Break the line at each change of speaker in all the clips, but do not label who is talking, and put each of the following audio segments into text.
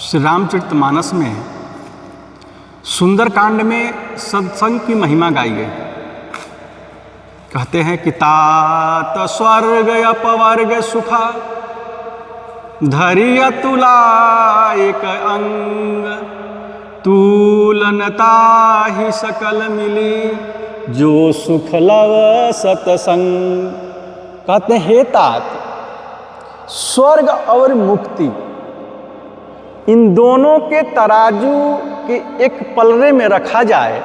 श्री रामचरितमानस में सुंदरकांड में सत्संग की महिमा गाई गई। कहते हैं कि तात स्वर्ग अपवर्ग सुखा धरिय तुला एक अंग तुलनता ही सकल मिली जो सुख लव सतसंग। कहते हैं हे तात, स्वर्ग और मुक्ति इन दोनों के तराजू के एक पलड़े में रखा जाए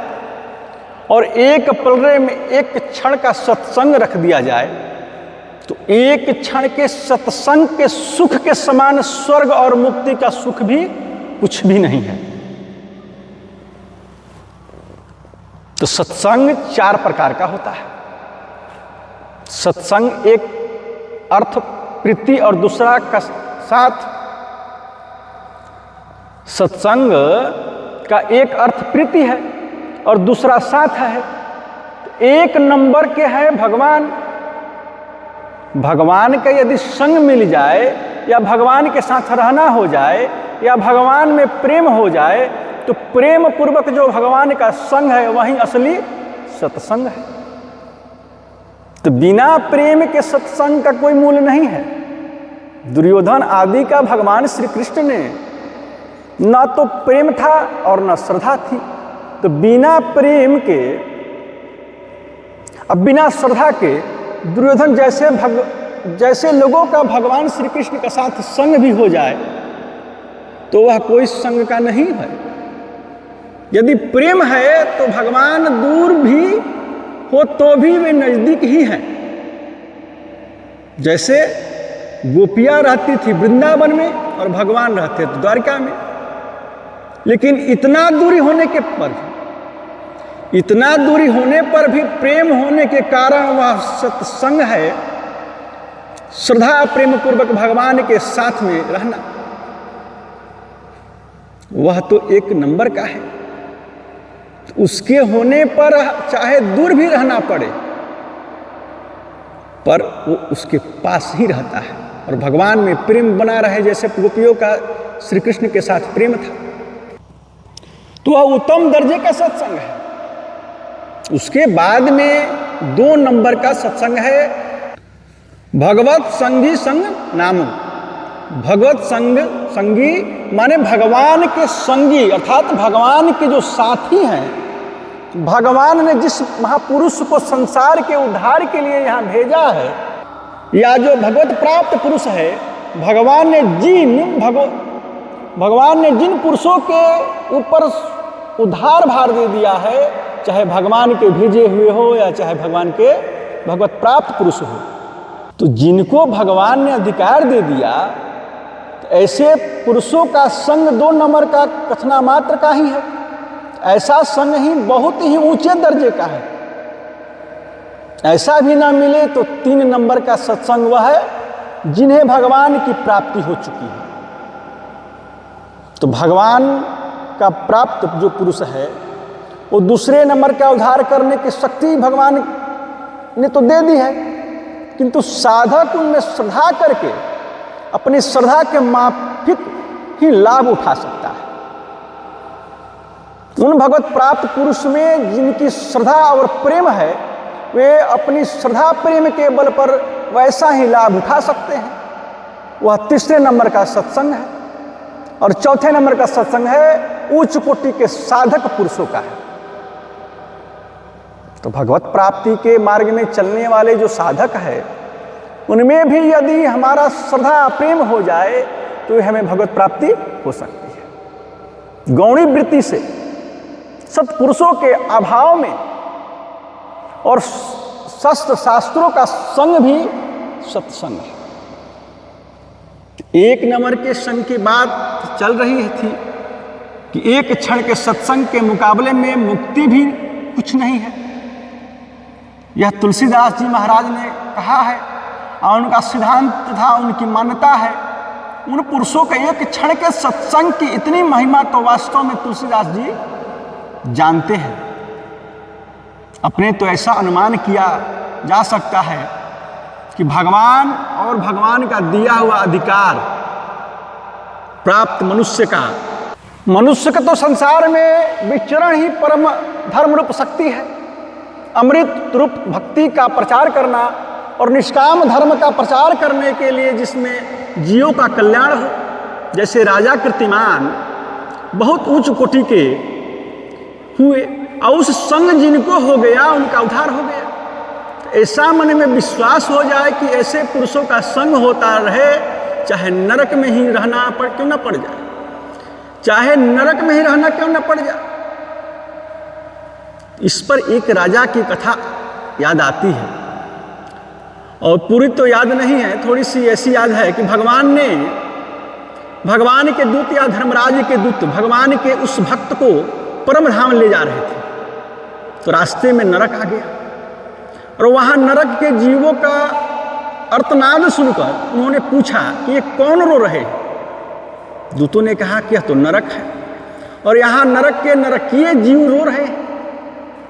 और एक पलड़े में एक क्षण का सत्संग रख दिया जाए तो एक क्षण के सत्संग के सुख के समान स्वर्ग और मुक्ति का सुख भी कुछ भी नहीं है। तो सत्संग चार प्रकार का होता है। सत्संग एक अर्थ प्रीति और दूसरा का साथ। सत्संग का एक अर्थ प्रीति है और दूसरा साथ है। एक नंबर के है भगवान। भगवान का यदि संग मिल जाए या भगवान के साथ रहना हो जाए या भगवान में प्रेम हो जाए तो प्रेम पूर्वक जो भगवान का संग है वही असली सत्संग है। तो बिना प्रेम के सत्संग का कोई मूल्य नहीं है। दुर्योधन आदि का भगवान श्री कृष्ण ने ना तो प्रेम था और ना श्रद्धा थी। तो बिना प्रेम के अब बिना श्रद्धा के दुर्योधन जैसे लोगों का भगवान श्री कृष्ण के साथ संग भी हो जाए तो वह कोई संग का नहीं है। यदि प्रेम है तो भगवान दूर भी हो तो भी वे नजदीक ही हैं। जैसे गोपियां रहती थी वृंदावन में और भगवान रहते थे द्वारका में, लेकिन इतना दूरी होने पर भी प्रेम होने के कारण वह सत्संग है, श्रद्धा प्रेम पूर्वक भगवान के साथ में रहना, वह तो एक नंबर का है। उसके होने पर चाहे दूर भी रहना पड़े पर वो उसके पास ही रहता है और भगवान में प्रेम बना रहे। जैसे गोपियों का श्री कृष्ण के साथ प्रेम था तो वह उत्तम दर्जे का सत्संग है। उसके बाद में 2 नंबर का सत्संग है भगवत संगी संग नाम। भगवत संगी माने भगवान के संगी अर्थात भगवान के जो साथी हैं। भगवान ने जिस महापुरुष को संसार के उद्धार के लिए यहाँ भेजा है या जो भगवत प्राप्त पुरुष है, भगवान ने जिन पुरुषों के ऊपर उद्धार भार दे दिया है, चाहे भगवान के भेजे हुए हो या चाहे भगवान के भगवत प्राप्त पुरुष हो, तो जिनको भगवान ने अधिकार दे दिया तो ऐसे पुरुषों का संग 2 नंबर का कथना मात्र का ही है। ऐसा संग ही बहुत ही ऊंचे दर्जे का है। ऐसा भी ना मिले तो 3 नंबर का सत्संग वह है जिन्हें भगवान की प्राप्ति हो चुकी है। तो भगवान का प्राप्त जो पुरुष है वो दूसरे नंबर का उद्धार करने की शक्ति भगवान ने तो दे दी है, किंतु साधक उनमें श्रद्धा करके अपनी श्रद्धा के माफिक ही लाभ उठा सकता है। उन भगवत प्राप्त पुरुष में जिनकी श्रद्धा और प्रेम है वे अपनी श्रद्धा प्रेम के बल पर वैसा ही लाभ उठा सकते हैं। वह 3 नंबर का सत्संग है। और 4 नंबर का सत्संग है उच्च कोटि के साधक पुरुषों का है। तो भगवत प्राप्ति के मार्ग में चलने वाले जो साधक है उनमें भी यदि हमारा श्रद्धा प्रेम हो जाए तो हमें भगवत प्राप्ति हो सकती है। गौणी वृत्ति से सत्पुरुषों के अभाव में और शस्त्र शास्त्रों का संग भी सत्संग है। 1 नंबर के संग की बात चल रही थी कि एक क्षण के सत्संग के मुकाबले में मुक्ति भी कुछ नहीं है। यह तुलसीदास जी महाराज ने कहा है और उनका सिद्धांत तथा उनकी मान्यता है। उन पुरुषों के एक क्षण के सत्संग की इतनी महिमा तो वास्तव में तुलसीदास जी जानते हैं। अपने तो ऐसा अनुमान किया जा सकता है कि भगवान और भगवान का दिया हुआ अधिकार प्राप्त मनुष्य का तो संसार में विचरण ही परम धर्म रूप शक्ति है। अमृत रूप भक्ति का प्रचार करना और निष्काम धर्म का प्रचार करने के लिए जिसमें जीवों का कल्याण हो, जैसे राजा कीर्तिमान बहुत उच्च कोटि के हुए और उस संग जिनको हो गया उनका उद्धार हो गया। तो ऐसा मन में विश्वास हो जाए कि ऐसे पुरुषों का संग होता रहे, चाहे नरक में ही रहना क्यों न पड़ जाए, चाहे नरक में ही रहना क्यों न पड़ जाए। इस पर एक राजा की कथा याद आती है और पूरी तो याद नहीं है, थोड़ी सी ऐसी याद है कि भगवान के दूत या धर्मराज के दूत भगवान के उस भक्त को परम धाम ले जा रहे थे। तो रास्ते में नरक आ गया और वहां नरक के जीवों का अर्तनाद सुनकर उन्होंने पूछा कि ये कौन रो रहे हैं। दूतों ने कहा कि यह तो नरक है और यहाँ नरक के नरकीय जीव रो रहे हैं,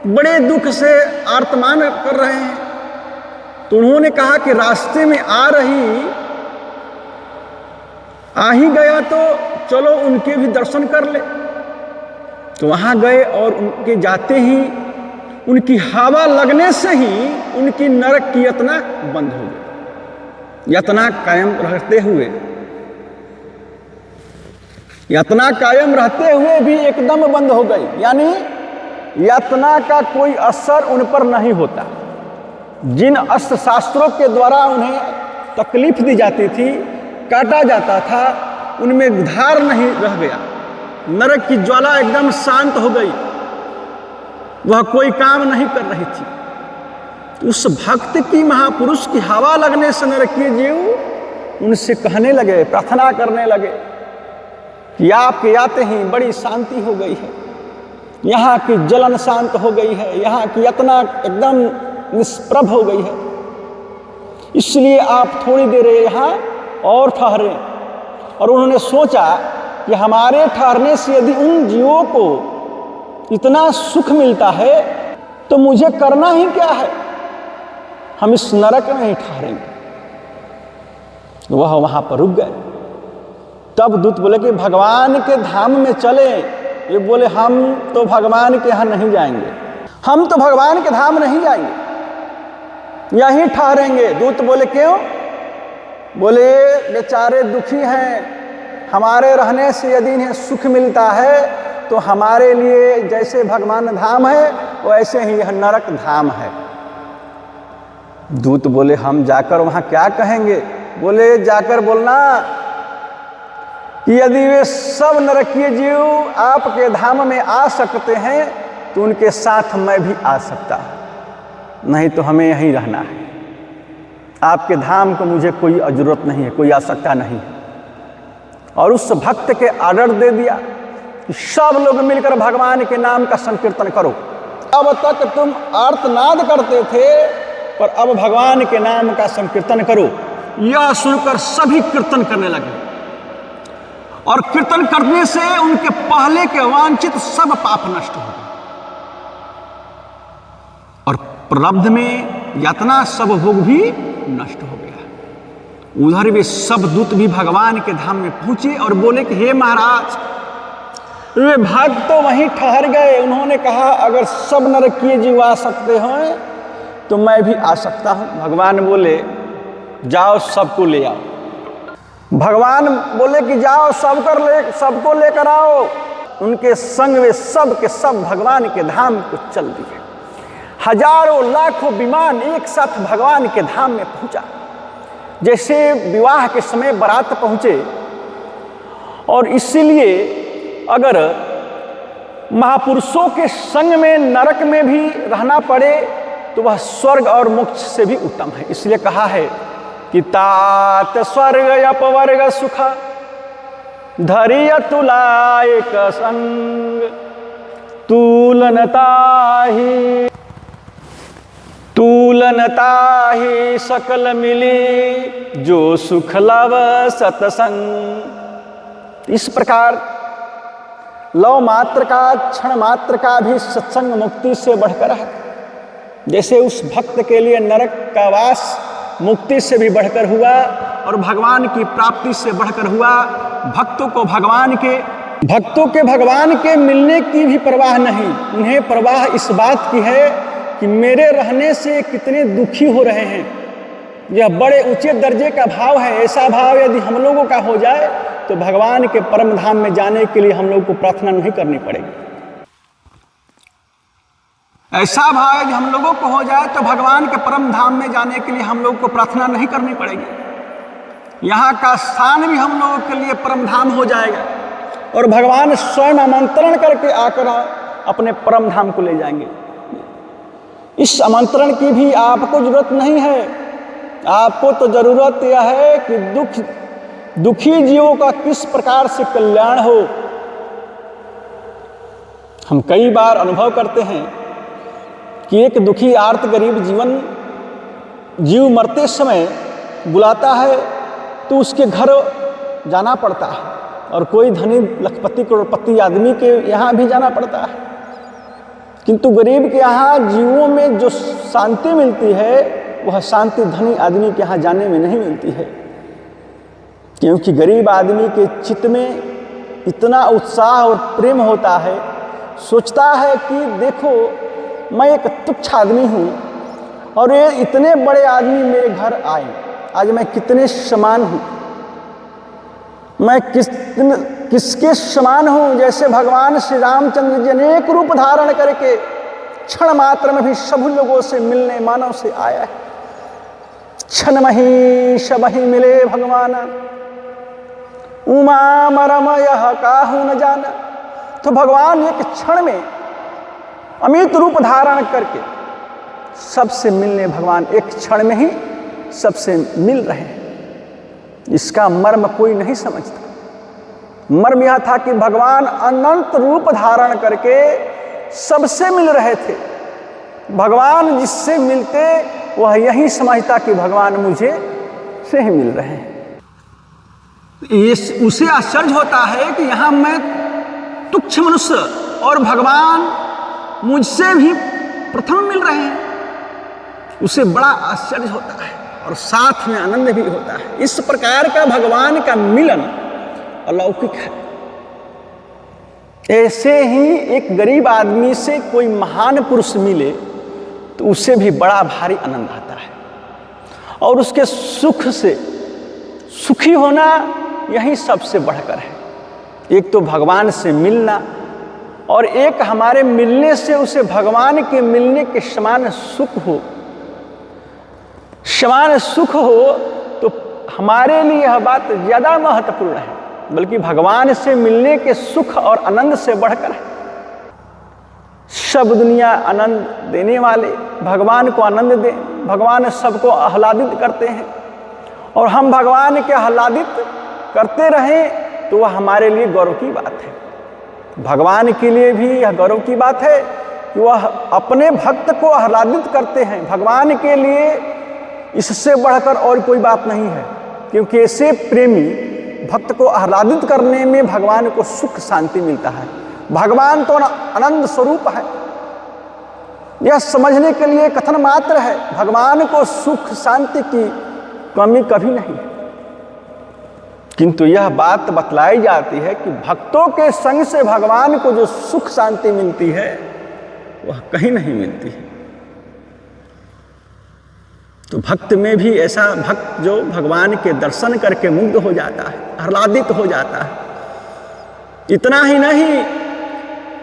बड़े दुख से आर्तमान कर रहे हैं। तो उन्होंने कहा कि रास्ते में आ ही गया तो चलो उनके भी दर्शन कर ले। तो वहां गए और उनके जाते ही उनकी हवा लगने से ही उनकी नरक की यातना बंद हो गई। यातना कायम रहते हुए भी एकदम बंद हो गई, यानी यातना का कोई असर उन पर नहीं होता। जिन अस्त्र शास्त्रों के द्वारा उन्हें तकलीफ दी जाती थी, काटा जाता था, उनमें धार नहीं रह गया। नरक की ज्वाला एकदम शांत हो गई, वह कोई काम नहीं कर रही थी। उस भक्त की, महापुरुष की हवा लगने से नरकीय जीव उनसे कहने लगे, प्रार्थना करने लगे कि आपके आते ही बड़ी शांति हो गई है, यहाँ की जलन शांत हो गई है, यहाँ की यातना एकदम निष्प्रभ हो गई है, इसलिए आप थोड़ी देर यहाँ और ठहरें। और उन्होंने सोचा कि हमारे ठहरने से यदि उन जीवों को इतना सुख मिलता है तो मुझे करना ही क्या है, हम इस नरक में ही ठहरेंगे। वह वहां पर रुक गए। तब दूत बोले कि भगवान के धाम में चले। ये बोले हम तो भगवान के यहाँ नहीं जाएंगे, हम तो भगवान के धाम नहीं जाएंगे, यहीं ठहरेंगे। दूत बोले क्यों? बोले बेचारे दुखी हैं, हमारे रहने से यदि इन्हें सुख मिलता है तो हमारे लिए जैसे भगवान धाम है वैसे ही यह नरक धाम है। दूत बोले हम जाकर वहां क्या कहेंगे? बोले जाकर बोलना कि यदि वे सब नरकीय जीव आपके धाम में आ सकते हैं तो उनके साथ मैं भी आ सकता हूं, नहीं तो हमें यहीं रहना है। आपके धाम को मुझे कोई जरूरत नहीं है, कोई आवश्यकता नहीं है। और उस भक्त के आर्डर दे दिया कि सब लोग मिलकर भगवान के नाम का संकीर्तन करो। अब तक तुम आर्तनाद करते थे, पर अब भगवान के नाम का संकीर्तन करो। यह सुनकर सभी कीर्तन करने लगे और कीर्तन करने से उनके पहले के वांछित सब पाप नष्ट हो गए और प्रारब्ध में यातना सब भोग भी नष्ट हो गया। उधर वे सब दूत भी भगवान के धाम में पहुंचे और बोले कि हे महाराज, वे भक्त तो वहीं ठहर गए। उन्होंने कहा अगर सब नरकीय जीव आ सकते हैं तो मैं भी आ सकता हूं। भगवान बोले जाओ सबको ले आओ। भगवान बोले कि जाओ सबको लेकर आओ। उनके संग वे सब के सब भगवान के धाम को चल दिए। हजारों लाखों विमान एक साथ भगवान के धाम में पहुंचा, जैसे विवाह के समय बारात पहुंचे। और इसीलिए अगर महापुरुषों के संग में नरक में भी रहना पड़े तो वह स्वर्ग और मोक्ष से भी उत्तम है। इसलिए कहा है कि तात स्वर्ग अपवर्ग सुख धरिय तुलायक संग तुलनता ही सकल मिली जो सुख लव सतसंग। इस प्रकार लव मात्र का, क्षण मात्र का भी सत्संग मुक्ति से बढ़कर है। जैसे उस भक्त के लिए नरक का वास मुक्ति से भी बढ़कर हुआ और भगवान की प्राप्ति से बढ़कर हुआ। भक्तों को भगवान के मिलने की भी परवाह नहीं, उन्हें परवाह इस बात की है कि मेरे रहने से कितने दुखी हो रहे हैं। यह बड़े ऊंचे दर्जे का भाव है। ऐसा भाव यदि हम लोगों का हो जाए तो भगवान के परम धाम में जाने के लिए हम लोग को प्रार्थना नहीं करनी पड़ेगी। ऐसा भाव यदि हम लोगों को हो जाए तो भगवान के परम धाम में जाने के लिए हम लोग को प्रार्थना नहीं करनी पड़ेगी। यहाँ का स्थान भी हम लोगों के लिए परम धाम हो जाएगा और भगवान स्वयं आमंत्रण करके आकर अपने परम धाम को ले जाएंगे। इस आमंत्रण की भी आपको जरूरत नहीं है। आपको तो जरूरत यह है कि दुखी जीवों का किस प्रकार से कल्याण हो। हम कई बार अनुभव करते हैं कि एक दुखी आर्त गरीब जीव मरते समय बुलाता है तो उसके घर जाना पड़ता है, और कोई धनी लखपति करोड़पति आदमी के यहाँ भी जाना पड़ता है। किंतु गरीब के यहाँ जीवों में जो शांति मिलती है वह शांति धनी आदमी के यहाँ जाने में नहीं मिलती है, क्योंकि गरीब आदमी के चित्त में इतना उत्साह और प्रेम होता है, सोचता है कि देखो मैं एक तुच्छ आदमी हूँ और ये इतने बड़े आदमी मेरे घर आए, आज मैं कितने समान हूँ, मैं किसके समान हूँ। जैसे भगवान श्री रामचंद्र जी अनेक रूप धारण करके क्षण मात्र में भी सब लोगों से मिलने मानव से आया है। क्षण मही शबही मिले भगवान, उमा मरम यह काहू न जाना। तो भगवान एक क्षण में अमित रूप धारण करके सबसे मिलने, भगवान एक क्षण में ही सबसे मिल रहे हैं। इसका मर्म कोई नहीं समझता। मर्म यह था कि भगवान अनंत रूप धारण करके सबसे मिल रहे थे। भगवान जिससे मिलते वह यही समझता कि भगवान मुझे से ही मिल रहे हैं। ये उसे आश्चर्य होता है कि यहाँ मैं तुच्छ मनुष्य और भगवान मुझसे भी प्रथम मिल रहे हैं। उसे बड़ा आश्चर्य होता है और साथ में आनंद भी होता है। इस प्रकार का भगवान का मिलन अलौकिक है। ऐसे ही एक गरीब आदमी से कोई महान पुरुष मिले तो उसे भी बड़ा भारी आनंद आता है, और उसके सुख से सुखी होना यही सबसे बढ़कर है। एक तो भगवान से मिलना और एक हमारे मिलने से उसे भगवान के मिलने के समान सुख हो। समान सुख हो तो हमारे लिए यह बात ज़्यादा महत्वपूर्ण है, बल्कि भगवान से मिलने के सुख और आनंद से बढ़कर है। सब दुनिया आनंद देने वाले भगवान को आनंद दें। भगवान सबको आह्लादित करते हैं और हम भगवान के आह्लादित करते रहें तो वह हमारे लिए गौरव की बात है। भगवान के लिए भी यह गौरव की बात है कि वह अपने भक्त को आह्लादित करते हैं। भगवान के लिए इससे बढ़कर और कोई बात नहीं है, क्योंकि ऐसे प्रेमी भक्त को आह्लादित करने में भगवान को सुख शांति मिलता है। भगवान तो आनंद स्वरूप है। यह समझने के लिए कथन मात्र है। भगवान को सुख शांति की कमी कभी नहीं है, किंतु यह बात बतलाई जाती है कि भक्तों के संग से भगवान को जो सुख शांति मिलती है वह कहीं नहीं मिलती है। तो भक्त में भी ऐसा भक्त जो भगवान के दर्शन करके मुग्ध हो जाता है, आह्लादित हो जाता है। इतना ही नहीं,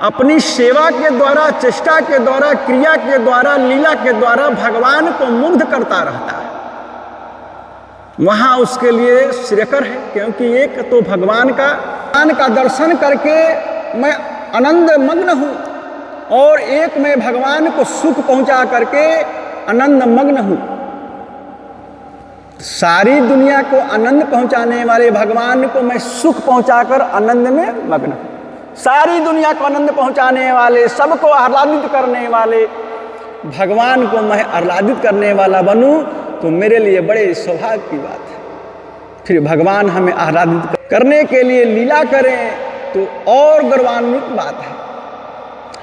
अपनी सेवा के द्वारा, चेष्टा के द्वारा, क्रिया के द्वारा, लीला के द्वारा भगवान को मुग्ध करता रहता है। वहाँ उसके लिए श्रेयकर है, क्योंकि एक तो भगवान का दर्शन करके मैं आनंद मग्न हूँ, और एक मैं भगवान को सुख पहुँचा करके आनंद मग्न हूँ। सारी दुनिया को आनंद पहुँचाने वाले भगवान को मैं सुख पहुँचाकर आनंद में मग्न हूँ। सारी दुनिया को आनंद पहुँचाने वाले, सबको आह्लादित करने वाले भगवान को मैं आह्लादित करने वाला बनूं तो मेरे लिए बड़े सौभाग्य की बात है। फिर भगवान हमें आह्लादित करने के लिए लीला करें तो और गौरवान्वित बात है।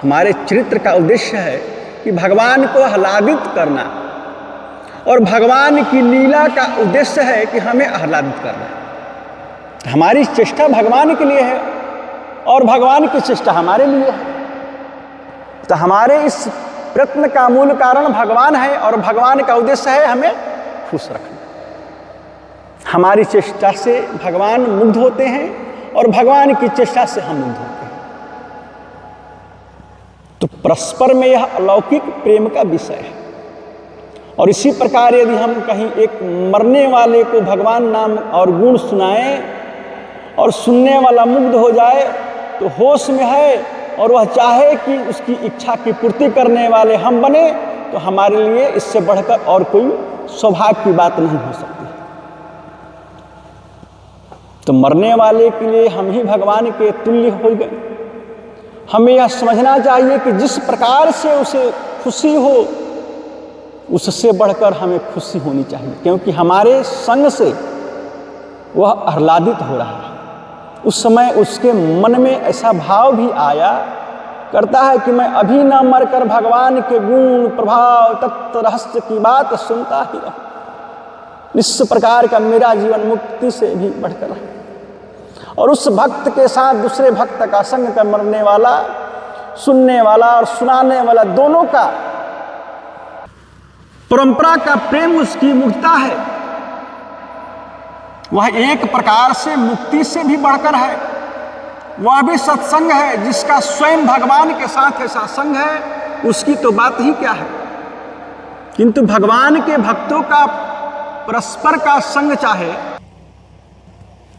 हमारे चरित्र का उद्देश्य है कि भगवान को आह्लादित करना, और भगवान की लीला का उद्देश्य है कि हमें आह्लादित करना। हमारी चेष्टा भगवान के लिए है और भगवान की चेष्टा हमारे लिए है। तो हमारे इस प्रयत्न का मूल कारण भगवान है और भगवान का उद्देश्य है हमें खुश रखना। हमारी चेष्टा से भगवान मुग्ध होते हैं और भगवान की चेष्टा से हम मुग्ध होते हैं। तो परस्पर में यह अलौकिक प्रेम का विषय है। और इसी प्रकार यदि हम कहीं एक मरने वाले को भगवान नाम और गुण सुनाएं और सुनने वाला मुग्ध हो जाए, तो होश में है और वह चाहे कि उसकी इच्छा की पूर्ति करने वाले हम बने, तो हमारे लिए इससे बढ़कर और कोई सौभाग्य की बात नहीं हो सकती। तो मरने वाले के लिए हम ही भगवान के तुल्य हो गए। हमें यह समझना चाहिए कि जिस प्रकार से उसे खुशी हो, उससे बढ़कर हमें खुशी होनी चाहिए, क्योंकि हमारे संग से वह आह्लादित हो रहा है। उस समय उसके मन में ऐसा भाव भी आया करता है कि मैं अभी न मरकर भगवान के गुण प्रभाव तत्व रहस्य की बात सुनता ही रहूं। इस प्रकार का मेरा जीवन मुक्ति से भी बढ़कर है। और उस भक्त के साथ दूसरे भक्त का संग कर मरने वाला, सुनने वाला और सुनाने वाला, दोनों का परंपरा का प्रेम उसकी मुक्तता है। वह एक प्रकार से मुक्ति से भी बढ़कर है। वह भी सत्संग है। जिसका स्वयं भगवान के साथ ऐसा संग है, उसकी तो बात ही क्या है। किंतु भगवान के भक्तों का परस्पर का संग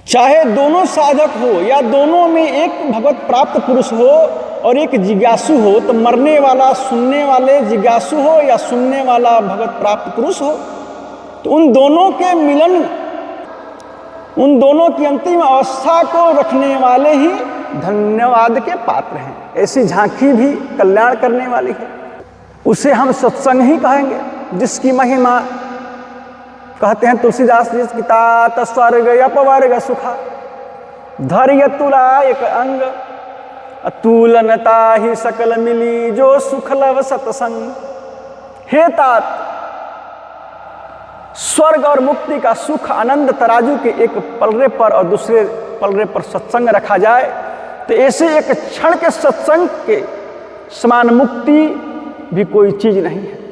चाहे दोनों साधक हो या दोनों में एक भगवत प्राप्त पुरुष हो और एक जिज्ञासु हो, तो मरने वाला सुनने वाले जिज्ञासु हो या सुनने वाला भगवत प्राप्त पुरुष हो, तो उन दोनों के मिलन, उन दोनों की अंतिम अवस्था को रखने वाले ही धन्यवाद के पात्र हैं। ऐसी झांकी भी कल्याण करने वाली है। उसे हम सत्संग ही कहेंगे, जिसकी महिमा कहते हैं तुलसीदास जी की तात स्वर्ग अपवर्ग सुखा धैर्य तुला एक अंग अतुलनता ही सकल मिली जो सुख लव सत्संग। हे तात, स्वर्ग और मुक्ति का सुख आनंद तराजू के एक पलड़े पर और दूसरे पलड़े पर सत्संग रखा जाए, तो ऐसे एक क्षण के सत्संग के समान मुक्ति भी कोई चीज नहीं है।